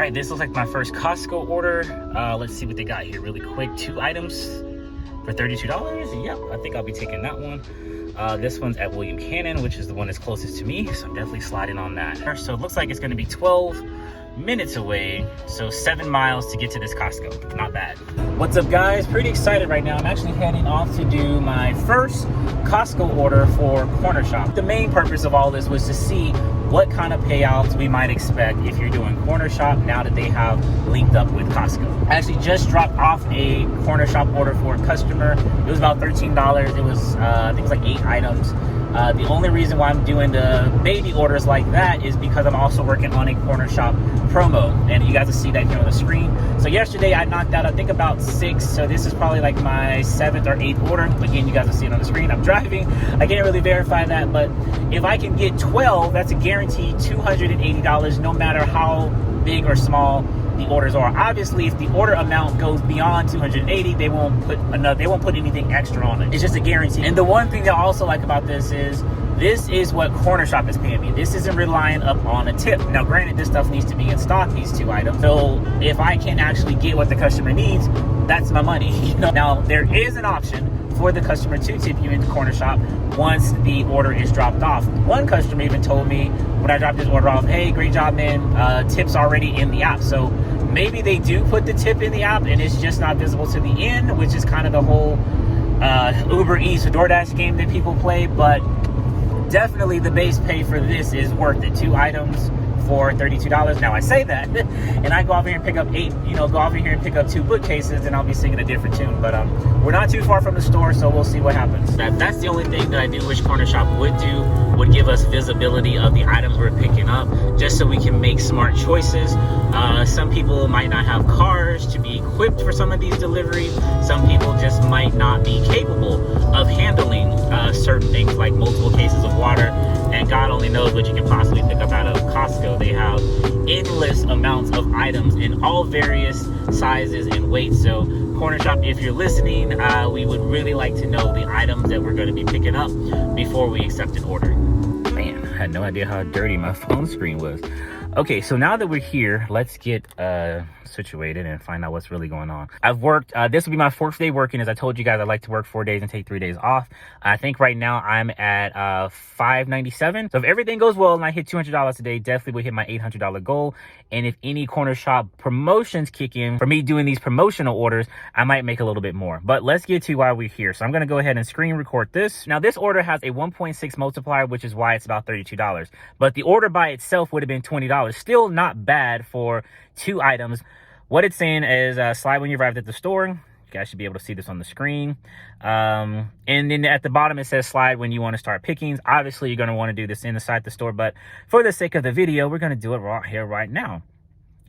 All right, this looks like my first Costco order. Let's see what they got here really quick. 2 items for $32. Yep, I think I'll be taking that one. This one's at William Cannon, which is the one that's closest to me, so I'm definitely sliding on that. So it looks like it's gonna be 12 minutes away, so 7 miles to get to this Costco. Not bad. What's up, guys? Pretty excited right now. I'm actually heading off to do my first Costco order for Cornershop. The main purpose of all this was to see what kind of payouts we might expect if you're doing Cornershop now that they have linked up with Costco. I actually just dropped off a Cornershop order for a customer. It was about $13. It was, I think it was like 8 items. The only reason why I'm doing the baby orders like that is because I'm also working on a Cornershop promo, and you guys will see that here on the screen. So yesterday I knocked out, I think, about 6, so this is probably like my 7th or 8th order. Again, you guys will see it on the screen. I'm driving, I can't really verify that, but if I can get 12, that's a guaranteed $280, no matter how big or small the orders are. Obviously, if the order amount goes beyond 280, they won't put anything extra on it. It's just a guarantee. And the one thing that I also like about this is what Cornershop is paying me. This isn't relying up on a tip. Now, granted, this stuff needs to be in stock, these 2 items. So if I can actually get what the customer needs, that's my money. You know? Now, there is an option for the customer to tip you into Cornershop once the order is dropped off. One customer even told me when I dropped this order off, hey, great job, man, tip's already in the app. So maybe they do put the tip in the app and it's just not visible to the end, which is kind of the whole Uber Eats or DoorDash game that people play. But definitely the base pay for this is worth it. 2 items for $32. Now I say that and I go over here and pick up 8, go over here and pick up 2 bookcases, and I'll be singing a different tune. But we're not too far from the store, so we'll see what happens. That's the only thing that I do wish Cornershop would give us visibility of the items we're picking up, just so we can make smart choices. Some people might not have cars to be equipped for some of these deliveries. Some people just might not be capable of handling certain things like multiple cases of water, and God only knows what you can possibly pick up out of Costco. They have endless amounts of items in all various sizes and weights. So Cornershop, if you're listening, we would really like to know the items that we're going to be picking up before we accept an order. Man, I had no idea how dirty my phone screen was. Okay, so now that we're here, let's get situated and find out what's really going on. I've worked, this will be my 4th day working. As I told you guys, I like to work 4 days and take 3 days off. I think right now I'm at $597. So if everything goes well and I hit $200 today, definitely will hit my $800 goal. And if any Cornershop promotions kick in for me doing these promotional orders, I might make a little bit more. But let's get to why we're here. So I'm going to go ahead and screen record this. Now, this order has a 1.6 multiplier, which is why it's about $32. But the order by itself would have been $20. Still not bad for 2 items. What it's saying is slide when you arrived at the store. You guys should be able to see this on the screen. And then at the bottom, it says slide when you want to start pickings. Obviously, you're going to want to do this inside the store, but for the sake of the video, we're going to do it right here, right now.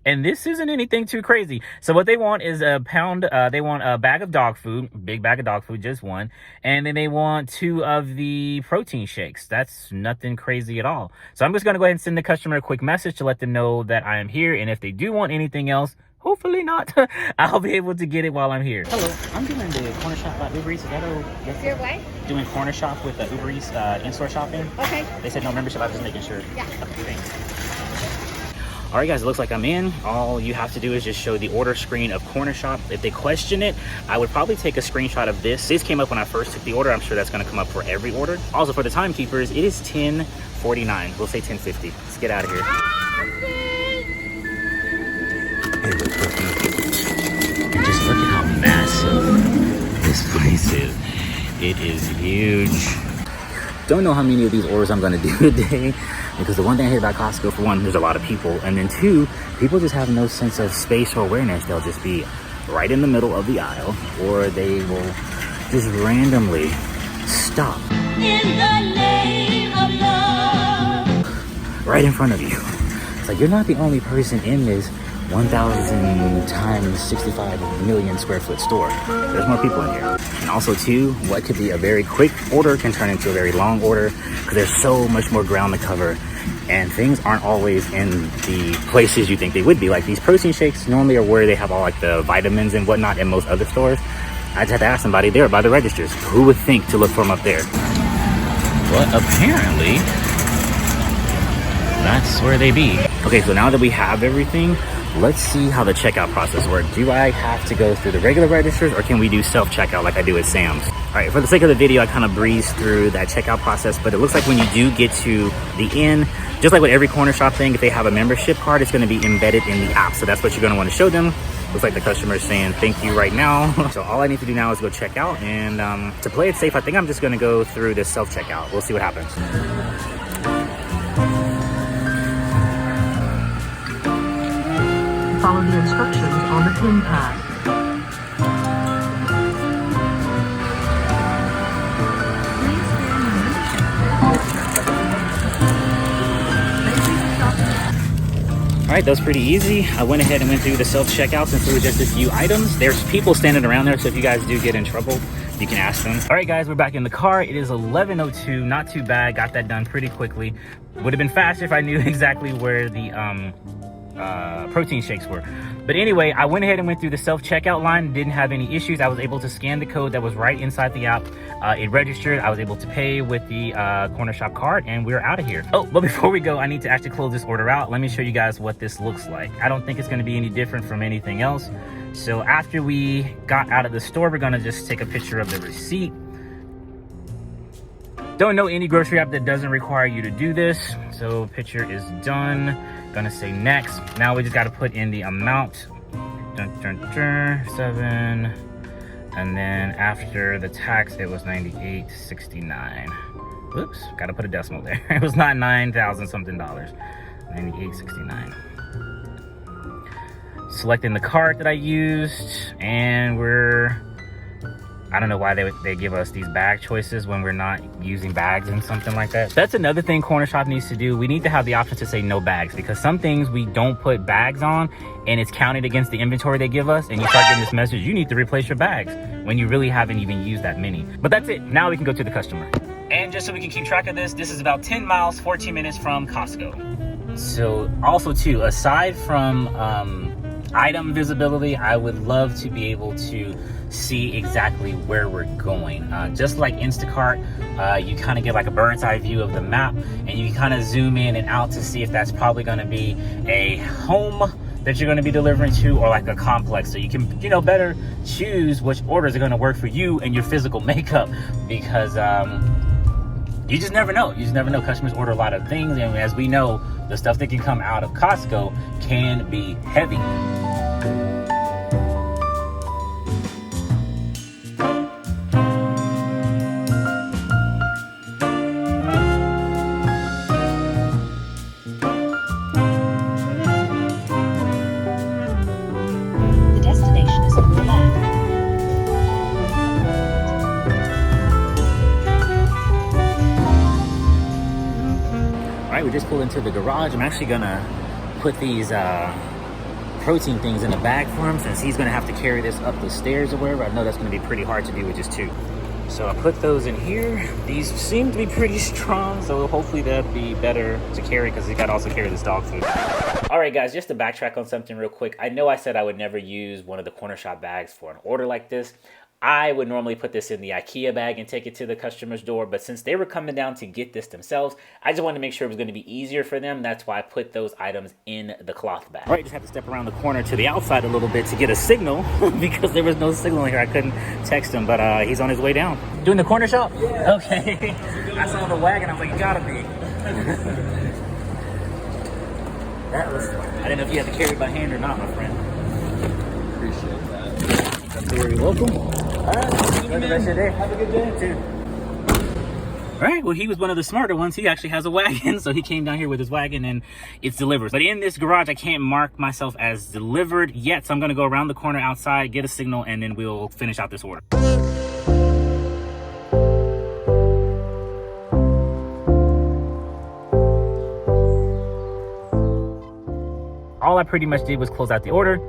And this isn't anything too crazy. So what they want is a pound, they want a bag of dog food, big bag of dog food, just 1. And then they want 2 of the protein shakes. That's nothing crazy at all. So I'm just going to go ahead and send the customer a quick message to let them know that I am here. And if they do want anything else, hopefully not, I'll be able to get it while I'm here. Hello, I'm doing the Cornershop Uber Eats. Is that okay? Your what? Doing Cornershop with the Uber Eats in-store shopping. Okay. They said no membership. I was just making sure. Yeah. Okay, thanks. All right, guys, it looks like I'm in. All you have to do is just show the order screen of Cornershop. If they question it, I would probably take a screenshot of this. This came up when I first took the order. I'm sure that's going to come up for every order. Also, for the timekeepers, it is 10:49. We'll say 10:50. Let's get out of here. And just look at how massive this place is. It is huge. Don't know how many of these orders I'm going to do today, because the one thing I hate about Costco, for one, there's a lot of people, and then 2, people just have no sense of space or awareness. They'll just be right in the middle of the aisle, or they will just randomly stop in the name of love right in front of you. It's like, you're not the only person in this 1,000 times 65 million square foot store. There's more people in here. And also, 2, what could be a very quick order can turn into a very long order, because there's so much more ground to cover, and things aren't always in the places you think they would be. Like, these protein shakes normally are where they have all like the vitamins and whatnot in most other stores. I just had to ask somebody there by the registers. Who would think to look for them up there? But apparently, that's where they be. Okay, so now that we have everything, let's see how the checkout process works. Do I have to go through the regular registers, or can we do self-checkout like I do at Sam's? All right, for the sake of the video, I kind of breezed through that checkout process, but it looks like when you do get to the end, just like with every Cornershop thing, if they have a membership card, it's going to be embedded in the app. So that's what you're going to want to show them. Looks like the customer is saying thank you right now. So all I need to do now is go check out, and to play it safe, I think I'm just going to go through this self-checkout. We'll see what happens. Follow the instructions on the pin pad. All right, that was pretty easy. I went ahead and went through the self-checkout since it was just a few items. There's people standing around there, so if you guys do get in trouble, you can ask them. All right, guys, we're back in the car. It is 11:02, not too bad. Got that done pretty quickly. Would have been faster if I knew exactly where the protein shakes were. But anyway, I went ahead and went through the self-checkout line, didn't have any issues. I was able to scan the code that was right inside the app. It registered. I was able to pay with the Cornershop card, and we're out of here. Oh, but before we go, I need to actually close this order out. Let me show you guys what this looks like. I don't think it's going to be any different from anything else. So after we got out of the store, we're going to just take a picture of the receipt. Don't know any grocery app that doesn't require you to do this. So picture is done. Gonna say next. Now we just got to put in the amount. 7, and then after the tax it was $98.69. Oops, got to put a decimal there. It was not 9,000 something dollars. $98.69. Selecting the card that I used, and I don't know why they give us these bag choices when we're not using bags and something like that. That's another thing Cornershop needs to do. We need to have the option to say no bags, because some things we don't put bags on and it's counted against the inventory they give us, and you start getting this message, you need to replace your bags, when you really haven't even used that many. But that's it. Now we can go to the customer. And just so we can keep track of this is about 10 miles, 14 minutes from Costco. So also too, aside from item visibility, I would love to be able to see exactly where we're going. Just like Instacart, you kind of get like a bird's eye view of the map, and you kind of zoom in and out to see if that's probably going to be a home that you're going to be delivering to, or like a complex, so you can, better choose which orders are going to work for you and your physical makeup, because you just never know. Customers order a lot of things, and as we know, the stuff that can come out of Costco can be heavy. We just pulled into the garage. I'm actually gonna put these protein things in a bag for him, since he's gonna have to carry this up the stairs or wherever. I know that's gonna be pretty hard to do with just 2. So I put those in here. These seem to be pretty strong, so hopefully they'll be better to carry, because he got to also carry this dog food. All right, guys, just to backtrack on something real quick. I know I said I would never use one of the Cornershop bags for an order like this. I would normally put this in the IKEA bag and take it to the customer's door, but since they were coming down to get this themselves, I just wanted to make sure it was going to be easier for them. That's why I put those items in the cloth bag. All right, just had to step around the corner to the outside a little bit to get a signal because there was no signal here. I couldn't text him, but he's on his way down. Doing the Cornershop? Yeah. Okay. I saw the wagon. I was like, you gotta be. I didn't know if you had to carry it by hand or not, my friend. Appreciate that. You're very welcome. All right, enjoy the rest of your day. Have a good day. Too. All right, well, he was one of the smarter ones. He actually has a wagon, so he came down here with his wagon and it's delivered. But in this garage, I can't mark myself as delivered yet, so I'm gonna go around the corner outside, get a signal, and then we'll finish out this order. All I pretty much did was close out the order.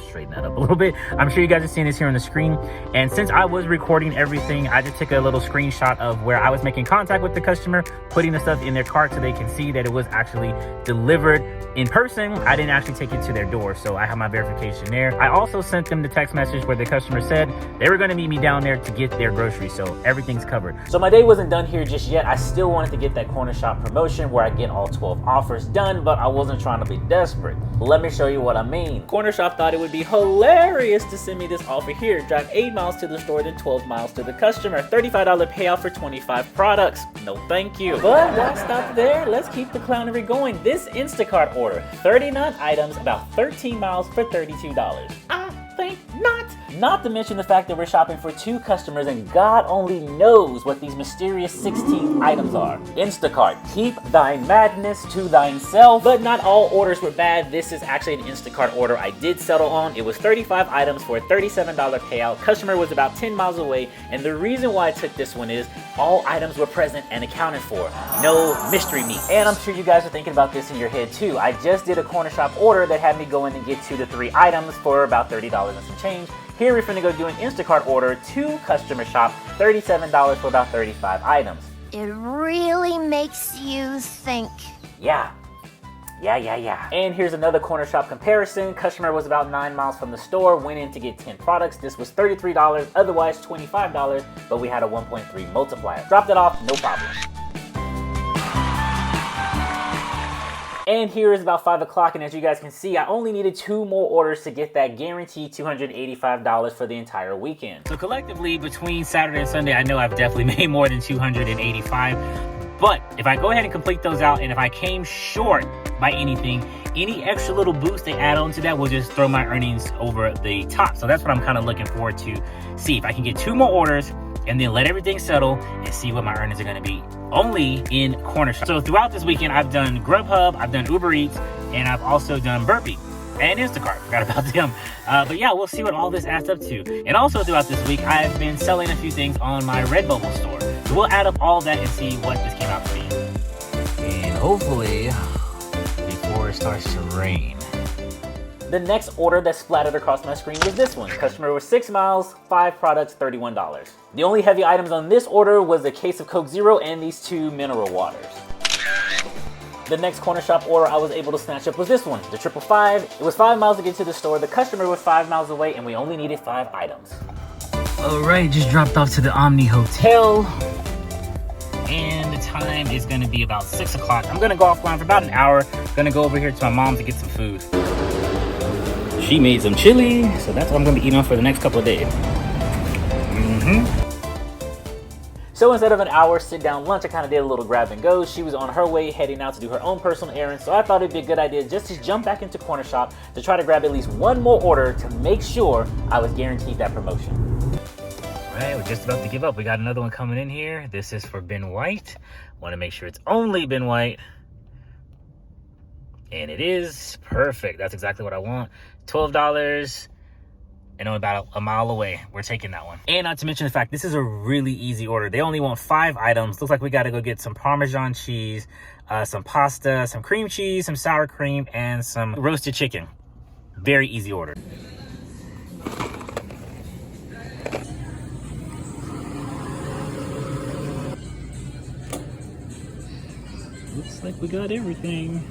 straighten that up a little bit. I'm sure you guys are seeing this here on the screen. And since I was recording everything, I just took a little screenshot of where I was making contact with the customer, putting the stuff in their cart so they can see that it was actually delivered in person. I didn't actually take it to their door, so I have my verification there. I also sent them the text message where the customer said they were going to meet me down there to get their groceries, so everything's covered. So my day wasn't done here just yet. I still wanted to get that Cornershop promotion where I get all 12 offers done, but I wasn't trying to be desperate. Let me show you what I mean. Cornershop thought it would be hilarious to send me this offer here. Drive 8 miles to the store, then 12 miles to the customer. $35 payout for 25 products. No thank you. But why stop there? Let's keep the clownery going. This Instacart order, 39 items, about 13 miles for $32. I think not. Not to mention the fact that we're shopping for 2 customers and God only knows what these mysterious 16 items are. Instacart, keep thine madness to thyself. But not all orders were bad. This is actually an Instacart order I did settle on. It was 35 items for a $37 payout. Customer was about 10 miles away, and the reason why I took this one is all items were present and accounted for. No mystery meat. And I'm sure you guys are thinking about this in your head too. I just did a Cornershop order that had me go in and get 2 to 3 items for about $30 and some change. Here we're finna go do an Instacart order to customer shop, $37 for about 35 items. It really makes you think. Yeah. And here's another Cornershop comparison. Customer was about 9 miles from the store, went in to get 10 products. This was $33, otherwise $25, but we had a 1.3 multiplier. Dropped it off, no problem. And here is about 5 o'clock, and as you guys can see, I only needed 2 more orders to get that guaranteed $285 for the entire weekend. So collectively, between Saturday and Sunday, I know I've definitely made more than $285. But if I go ahead and complete those out, and if I came short by anything, any extra little boost they add on to that will just throw my earnings over the top. So that's what I'm kind of looking forward to. See if I can get 2 more orders and then let everything settle and see what my earnings are going to be only in Cornershop. So throughout this weekend, I've done Grubhub, I've done Uber Eats, and I've also done Burpee and Instacart. Forgot about them. But yeah, we'll see what all this adds up to. And also throughout this week, I've been selling a few things on my Redbubble store. So we'll add up all that and see what this came out to be. And hopefully, before it starts to rain. The next order that splattered across my screen was this one. Customer was 6 miles, 5 products, $31. The only heavy items on this order was a case of Coke Zero and these 2 mineral waters. The next Cornershop order I was able to snatch up was this one, the 555. It was 5 miles to get to the store. The customer was 5 miles away and we only needed 5 items. All right, just dropped off to the Omni Hotel. And the time is gonna be about 6 o'clock. I'm gonna go offline for about an hour. Gonna go over here to my mom to get some food. She made some chili, so that's what I'm gonna be eating on for the next couple of days. So instead of an hour sit down lunch, I kind of did a little grab and go. She was on her way heading out to do her own personal errands, so I thought it'd be a good idea just to jump back into Cornershop to try to grab at least 1 more order to make sure I was guaranteed that promotion. All right, we're just about to give up. We got another one coming in here. This is for Ben White. Want to make sure it's only Ben White. And it is perfect. That's exactly what I want. $12 and only about a mile away. We're taking that one. And not to mention the fact, this is a really easy order. They only want 5 items. Looks like we got to go get some Parmesan cheese, some pasta, some cream cheese, some sour cream, and some roasted chicken. Very easy order. Looks like we got everything.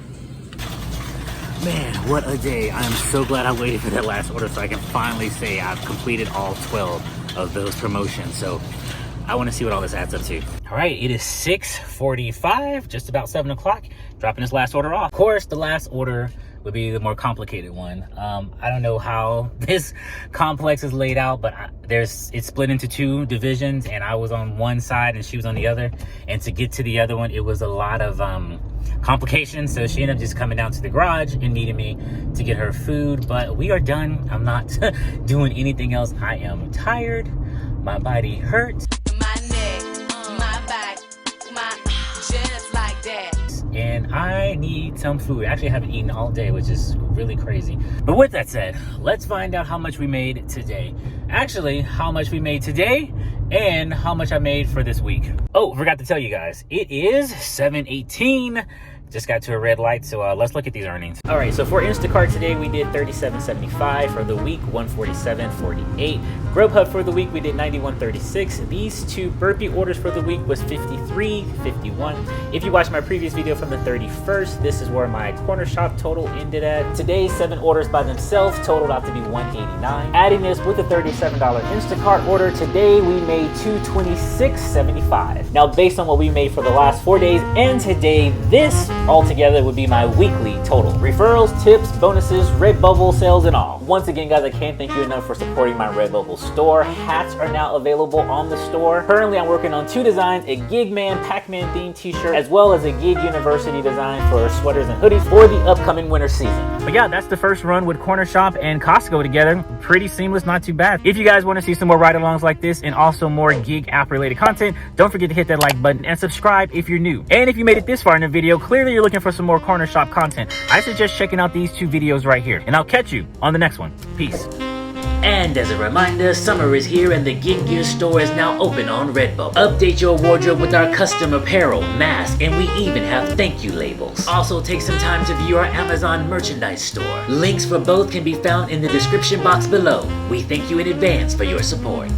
Man, what a day. I am so glad I waited for that last order so I can finally say I've completed all 12 of those promotions. So I want to see what all this adds up to. All right, it is 6:45, just about 7 o'clock. Dropping this last order off. Of course, the last order would be the more complicated one. I don't know how this complex is laid out, but it's split into 2 divisions, and I was on one side and she was on the other. And to get to the other one, it was a lot of complications, so she ended up just coming down to the garage and meeting me to get her food. But we are done. I'm not doing anything else. I am tired. My body hurts. My neck, my back, my just like that. And I need some food. Actually, I haven't eaten all day, which is really crazy. But with that said, let's find out how much we made today. Actually, how much we made today and how much I made for this week. Oh, forgot to tell you guys, it is 7:18. Just got to a red light, so let's look at these earnings. All right, so for Instacart today, we did $37.75 for the week, $147.48. Grubhub for the week, we did $91.36. These two burpee orders for the week was $53.51. If you watched my previous video from the 31st, this is where my Cornershop total ended at. Today's 7 orders by themselves totaled out to be $189. Adding this with a $37 Instacart order, today we made $226.75. Now, based on what we made for the last 4 days and today, this altogether would be my weekly total. Referrals, tips, bonuses, Redbubble sales, and all. Once again, guys, I can't thank you enough for supporting my Redbubble store. Hats are now available on the store. Currently, I'm working on 2 designs, a Gig Man Pac-Man themed t-shirt, as well as a Gig University design for sweaters and hoodies for the upcoming winter season. But yeah, that's the first run with Cornershop and Costco together. Pretty seamless, not too bad. If you guys want to see some more ride-alongs like this and also more gig app-related content, don't forget to hit that like button and subscribe if you're new. And if you made it this far in the video, clearly you're looking for some more Cornershop content. I suggest checking out these 2 videos right here. And I'll catch you on the next one. Peace. And as a reminder, summer is here and the Gig Gear store is now open on Redbubble. Update your wardrobe with our custom apparel, masks, and we even have thank you labels. Also take some time to view our Amazon merchandise store. Links for both can be found in the description box below. We thank you in advance for your support.